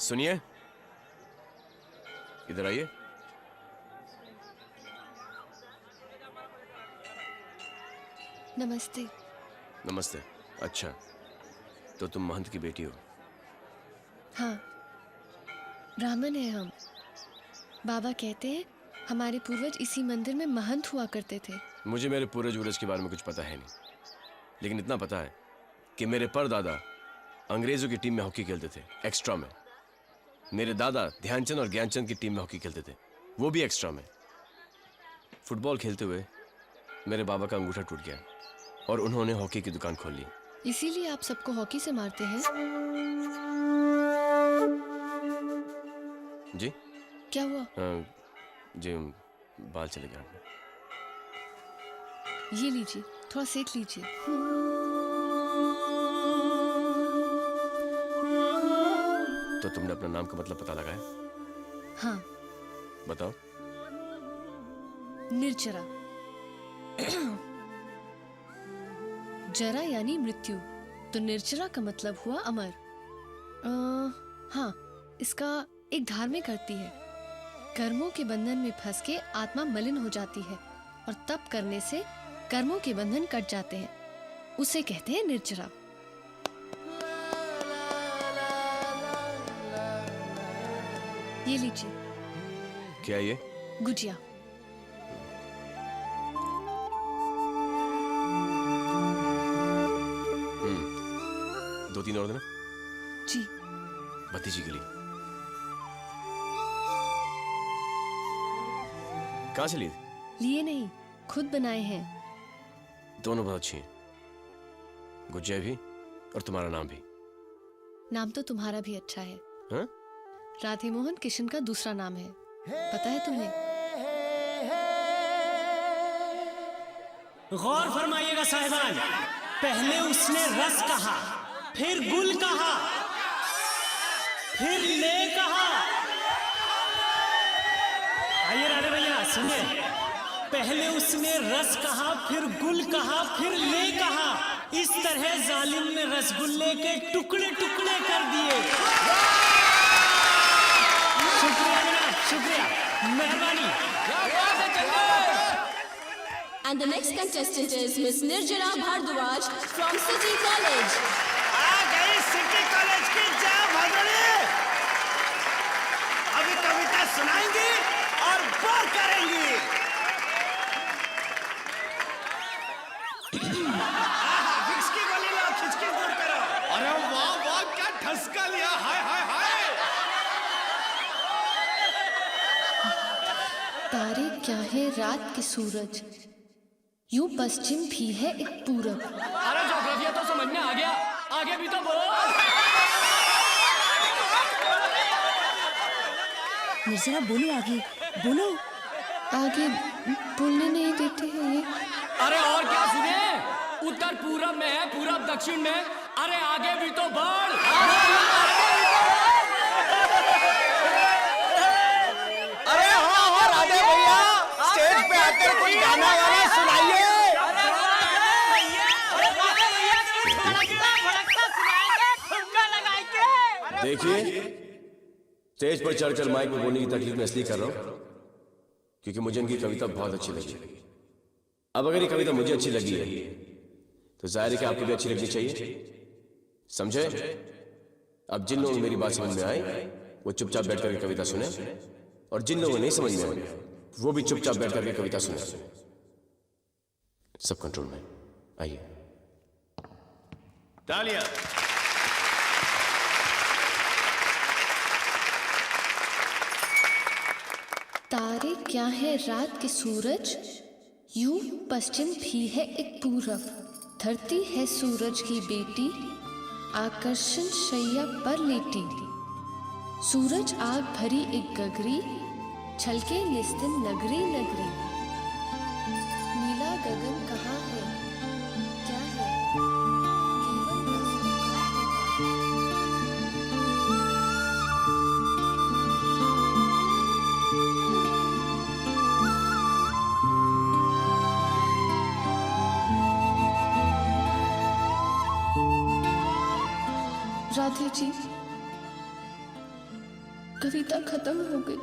सुनिए, इधर आइए। नमस्ते। नमस्ते। अच्छा, तो तुम महंत की बेटी हो? हाँ, ब्राह्मण है हम। बाबा कहते हैं हमारे पूर्वज इसी मंदिर में महंत हुआ करते थे। मुझे मेरे पूर्वज उर्वज के बारे में कुछ पता है नहीं, लेकिन इतना पता है कि मेरे परदादा अंग्रेजों की टीम में हॉकी खेलते थे, एक्स्ट्रा में। मेरे दादा ध्यानचंद और ज्ञानचंद की टीम में हॉकी खेलते थे, वो भी एक्स्ट्रा में। फुटबॉल खेलते हुए मेरे बाबा का अंगूठा टूट गया और उन्होंने हॉकी की दुकान खोल ली। इसीलिए आप सबको हॉकी से मारते हैं? जी? क्या हुआ? जी, बाल चले गए। ये लीजिए, थोड़ा सेक लीजिए। तो तुमने अपना नाम का मतलब पता लगाया? हाँ। बताओ। निर्जरा। जरा यानी मृत्यु, तो निर्जरा का मतलब हुआ अमर। हाँ, इसका एक धार्मिक अर्थ भी है। कर्मों के बंधन में फंस के आत्मा मलिन हो जाती है और तप करने से कर्मों के बंधन कट जाते हैं, उसे कहते हैं निर्जरा। ये लीजिए। क्या ये? गुजिया। दो तीन और देना। जी। भतीजी के लिए। कहाँ से लिए? लिए नहीं, खुद बनाए हैं। दोनों बहुत अच्छी हैं, गुजिया भी और तुम्हारा नाम भी। नाम तो तुम्हारा भी अच्छा है। हाँ? राधे मोहन किशन का दूसरा नाम है, पता है तुम्हें? गौर फरमाइएगा साहिबान, पहले उसने रस कहा, फिर गुल कहा, फिर ले कहा। आइए राधे भैया सुनिए, पहले उसने रस कहा, फिर गुल कहा, फिर ले कहा। इस तरह जालिम ने रसगुल्ले के टुकड़े टुकड़े कर दिए। शुक्रिया जनाब, शुक्रिया, मेहरबानी। And the next contestant is Miss Nirjara Bhardwaj from City College. आ गई सिटी कॉलेज की जय भगवानी। अभी कविता सुनाएंगी और बोर करेंगी। विक्स की गोली लो, खिचकी दूर करो। अरे वाह वाह, क्या ठसका लिया, हाय हाय हाय। तारे क्या है रात के सूरज, यूं पश्चिम भी है एक पूरब। अरे ज्योग्राफिया तो समझ में आ गया, आगे भी तो बोलो। निर्जरा बोलो, आगे बोलो। आगे बोलने नहीं देते हैं ये। अरे और क्या सुने, उत्तर पूरब में है, पूरब दक्षिण में। अरे आगे भी तो बढ़। अरे हाँ राधे भैया, स्टेज पे आकर कुछ गाना गाना सुनाइए। देखिए, स्टेज पर चढ़कर माइक में बोलने की तकलीफ मैं इसलिए कर रहा हूं क्योंकि मुझे इनकी कविता बहुत अच्छी लगी। अब अगर ये कविता मुझे अच्छी लगी है तो जाहिर है कि आपको भी अच्छी लगनी चाहिए, समझे? अब जिन लोगों को मेरी बात समझ में आई वो चुपचाप बैठ करके कविता सुने, और जिन लोगों को नहीं समझ में आई वो भी चुपचाप बैठ करके कविता सुने। सब कंट्रोल में। आइए, तालियां। तारे क्या है रात के सूरज, यूं पश्चिम भी है एक पूरब। धरती है सूरज की बेटी, आकर्षण शैया पर लेटी। सूरज आग भरी एक गगरी, छलके निस्तिन नगरी नगरी। नीला गगन कहाँ है, क्या है? राधे जी, कविता खत्म हो गई।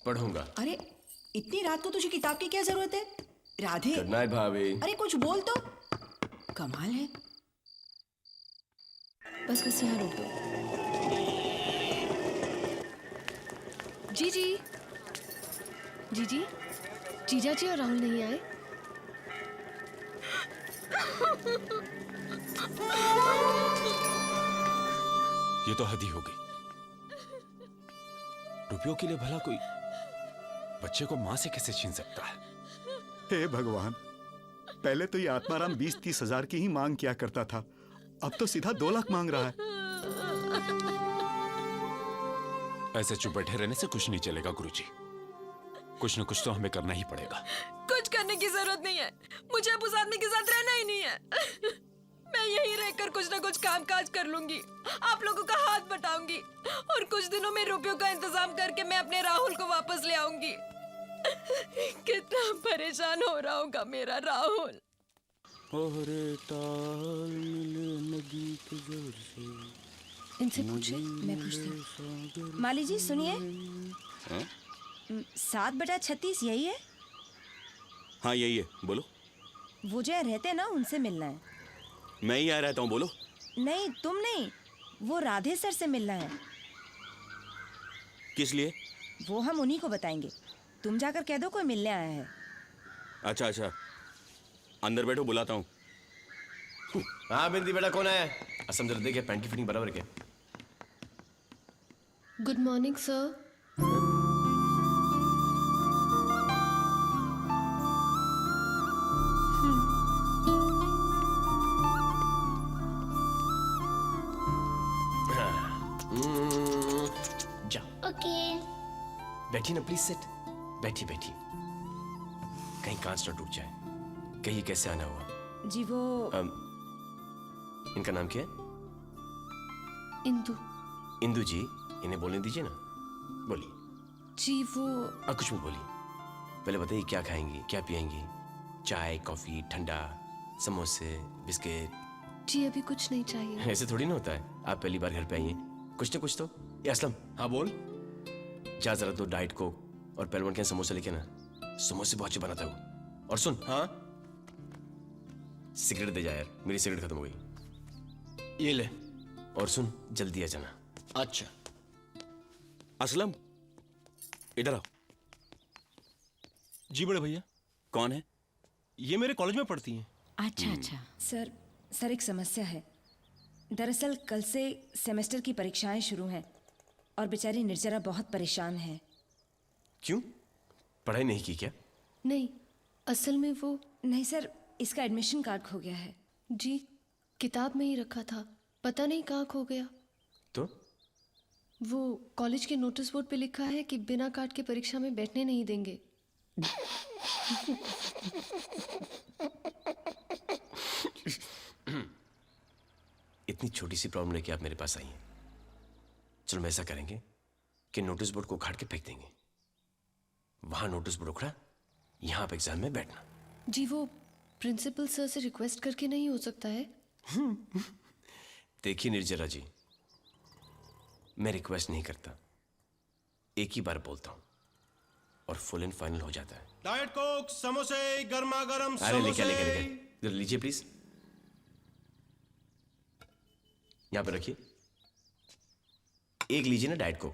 पढ़ूंगा। अरे इतनी रात को तुझे किताब की क्या जरूरत है? राधे, गुड नाइट भाभी। अरे कुछ बोल तो। कमाल है। बस बस यहाँ रोक दो। जीजी, जीजी, जीजा जी और राहुल नहीं आए? ये तो हद ही हो गई। रुपयों के लिए भला कोई बच्चे को मां से कैसे छीन सकता है? हे भगवान, पहले तो ये आत्माराम 20-30 हजार की ही मांग किया करता था, अब तो सीधा 2 लाख मांग रहा है। ऐसे चुप बैठे रहने से कुछ नहीं चलेगा गुरुजी। कुछ न कुछ तो हमें करना ही पड़ेगा। कुछ करने की जरूरत नहीं है, मुझे अब उस आदमी के साथ रहना ही नहीं है। मैं यहीं रहकर कुछ ना कुछ काम काज कर लूंगी, आप लोगों का हाथ बटाऊंगी और कुछ दिनों में रुपयों का इंतजाम करके मैं अपने राहुल को वापस ले आऊंगी। कितना परेशान हो रहा होगा मेरा राहुल। इनसे पूछे। मैं पूछती हूँ। माली जी सुनिए, 7/36 यही है? हाँ यही है, बोलो। वो जो यहाँ रहते हैं ना, उनसे मिलना है। मैं ही आ रहता हूँ, बोलो। नहीं तुम नहीं, वो राधे सर से मिलना है। किस लिए? वो हम उन्हीं को बताएंगे, तुम जाकर कह दो कोई मिलने आया है। अच्छा अच्छा, अंदर बैठो, बुलाता हूँ। हाँ बिंदी बेटा, कौन आया? असम जरा देखे पैंट की फिटिंग बराबर क्या? Good morning sir. जा ओके। बैठी ना प्लीज, सिट। बैठी बैठी, कहीं कांच ना टूट जाए। कहीं कैसे आना हुआ? जी वो इनका नाम क्या है? इंदु। इंदु जी, इन्हें बोलने दीजिए ना। बोलिए। जी वो कुछ भी बोलिए। पहले बताइए क्या खाएंगी, क्या पिएंगी? चाय, कॉफी, ठंडा, समोसे, बिस्किट? जी अभी कुछ नहीं चाहिए। ऐसे थोड़ी ना होता है, आप पहली बार घर पे आई हैं, कुछ ना कुछ तो। ये असलम। हाँ बोल। जा जरा दो डाइट कोक और पहलवान के समोसे लेके ना, समोसे बहुत अच्छे बनाता हूँ। और सुन, हाँ सिगरेट दे जा यार, मेरी सिगरेट खत्म हो गई। ये ले। और सुन, जल्दी आ जाना। अच्छा। असलम, इधर आओ। जी बड़े भैया। कौन है? ये मेरे कॉलेज में पढ़ती हैं। अच्छा अच्छा। सर एक समस्या है। दरअसल कल से सेमेस्टर की परीक्षाएं शुरू हैं और बेचारी निर्जरा बहुत परेशान है। क्यों, पढ़ाई नहीं की क्या? नहीं, असल में वो नहीं सर, इसका एडमिशन कार्ड खो गया है। जी किताब में ही रखा था, पता नहीं कहाँ खो गया। तो वो कॉलेज के नोटिस बोर्ड पे लिखा है कि बिना कार्ड के परीक्षा में बैठने नहीं देंगे। इतनी छोटी सी प्रॉब्लम लेके आप मेरे पास आई हैं। चलो मैं ऐसा करेंगे कि नोटिस बोर्ड को उखाड़ के फेंक देंगे। वहां नोटिस बोर्ड उखड़ा, यहां आप एग्जाम में बैठना। जी वो प्रिंसिपल सर से रिक्वेस्ट करके नहीं हो सकता है? देखिए निर्जरा जी, मैं रिक्वेस्ट नहीं करता, एक ही बार बोलता हूं और फुल एंड फाइनल हो जाता है। डाइट कोक, समोसे, गर्मा गर्म अरे समोसे। लेके लीजिए प्लीज, यहां पे रखिए। एक लीजिए ना डाइट को,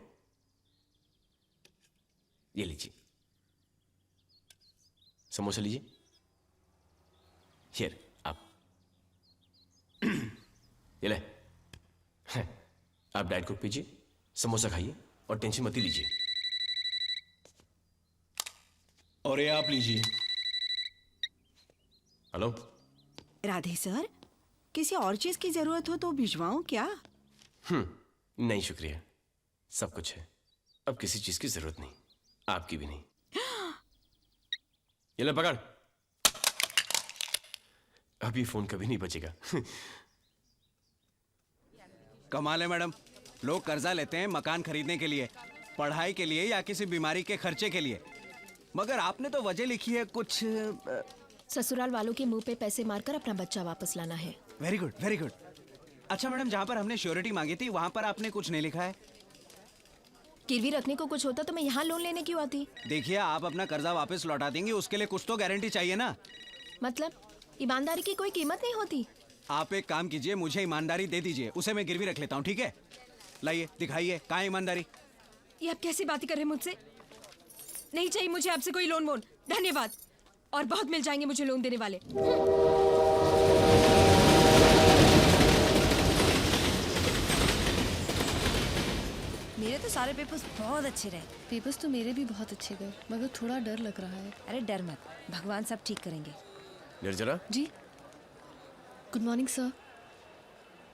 ये लीजिए। समोसा लीजिए। हियर आप, ये आप डाइट कोक पीजिए, समोसा खाइए और टेंशन मत ही लीजिए। और ये आप लीजिए। हेलो। राधे सर, किसी और चीज की जरूरत हो तो भिजवाऊं क्या? नहीं शुक्रिया, सब कुछ है। अब किसी चीज की जरूरत नहीं, आपकी भी नहीं। ये ले पकड़। अब ये फोन कभी नहीं बचेगा। कमाल है मैडम, लोग कर्जा लेते हैं मकान खरीदने के लिए, पढ़ाई के लिए या किसी बीमारी के खर्चे के लिए, मगर आपने तो वजह लिखी है कुछ। ससुराल वालों के मुंह पे पैसे मारकर अपना बच्चा वापस लाना है। Very good very good. अच्छा मैडम, जहाँ पर हमने श्योरिटी मांगी थी वहाँ पर आपने कुछ नहीं लिखा है। गिरवी रखने को कुछ होता तो मैं यहाँ लोन लेने क्यों आती? देखिए, आप अपना कर्जा वापस लौटा देंगे, उसके लिए कुछ तो गारंटी चाहिए ना। मतलब ईमानदारी की कोई कीमत नहीं होती? आप एक काम कीजिए, मुझे ईमानदारी दे दीजिए, उसे मैं गिरवी रख लेता हूँ, ठीक है? लाइए दिखाइए, कहाँ है ईमानदारी? ये आप कैसी बातें कर रहे हैं मुझसे? नहीं चाहिए मुझे आपसे कोई लोन वोन, धन्यवाद। और बहुत मिल जाएंगे मुझे लोन देने वाले। मेरे तो सारे पेपर्स बहुत अच्छे रहे। पेपर्स तो मेरे भी बहुत अच्छे गए, मगर थोड़ा डर लग रहा है। अरे डर मत, भगवान सब ठीक करेंगे। निर्जरा, जी गुड मॉर्निंग सर।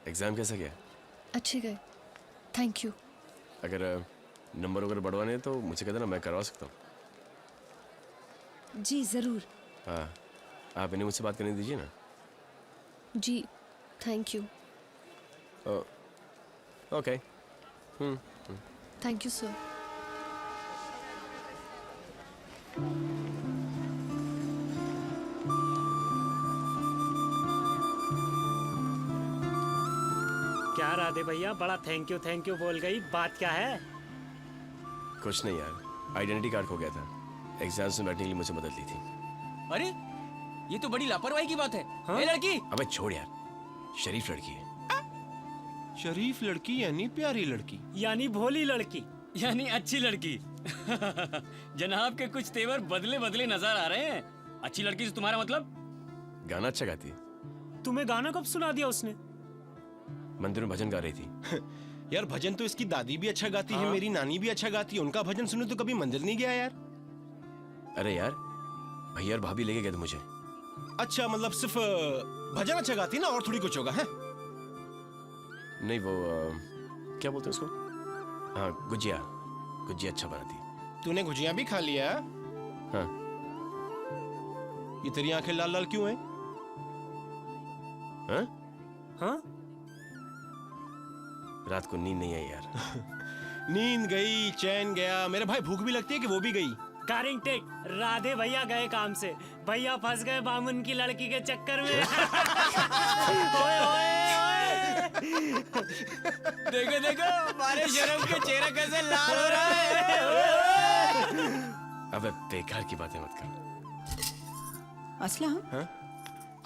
एग्जाम कैसा गया? अच्छे गए, थैंक यू। अगर नंबर वगैरह बढ़वाने हैं तो मुझे कहते ना, मैं करवा सकता हूँ। जी जरूर। हाँ, आप इन्हें मुझसे बात करने दीजिए ना। जी thank you. Okay. Thank you sir. क्या राधे भैया, बड़ा थैंक यू बोल गई, बात क्या है? कुछ नहीं यार, आइडेंटिटी कार्ड खो गया था, एग्जाम्स में बैठने के लिए मुझे मदद ली थी। अरे ये तो बड़ी लापरवाही की बात है। ए लड़की, अबे छोड़ यार, शरीफ लड़की है। शरीफ लड़की यानी प्यारी लड़की, यानी भोली लड़की, यानी अच्छी लड़की। जनाब के कुछ तेवर बदले बदले नजर आ रहे हैं। अच्छी लड़की से तुम्हारा मतलब? गाना अच्छा गाती है। तुम्हें गाना कब सुना दिया उसने? मंदिर में भजन गा रही थी। यार भजन तो इसकी दादी भी अच्छा गाती है, मेरी नानी भी अच्छा गाती है, उनका भजन सुने तो कभी मंदिर नहीं गया यार। अरे यार, भैया और भाभी लेके गए थे मुझे। अच्छा, मतलब सिर्फ भजन अच्छा गाती है ना, और थोड़ी कुछ होगा है? नहीं वो क्या बोलते हैं उसको? हाँ, गुजिया, गुजिया अच्छा बनाती। तूने गुजिया भी खा लिया? हाँ। ये तेरी आंखें लाल लाल क्यों हैं? हाँ? हाँ? रात को नींद नहीं आई यार। नींद गई, चैन गया, मेरे भाई भूख भी लगती है कि वो भी गई। कारिंग टेक, राधे भैया गए काम से, भैया फंस गए बामुन की लड़की के चक्कर में। ओए ओए ओए। देखो देखो, हमारे शर्म के चेहरा कैसे लाल हो रहा है। अबे बेकार की बातें मत कर। असलम,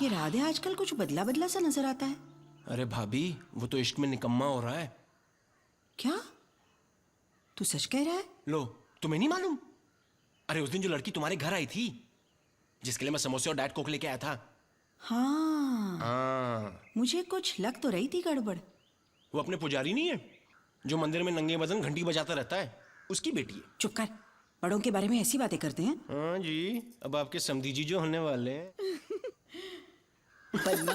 ये राधे आजकल कुछ बदला बदला सा नजर आता है। अरे भाभी, वो तो इश्क में निकम्मा हो रहा है। क्या तू सच कह रहा है? लो, तुम्हें नहीं मालूम? अरे उस दिन जो लड़की तुम्हारे घर आई थी, जिसके लिए मैं समोसे और डाइट कोक लेके आया था। हाँ, मुझे कुछ लग तो रही थी गड़बड़। वो अपने पुजारी नहीं है जो मंदिर में नंगे बदन घंटी बजाता रहता है, उसकी बेटी है। चुप कर, बड़ों के बारे में ऐसी बातें करते हैं। हाँ जी, अब आपके समधी जी जो होने वाले हैं।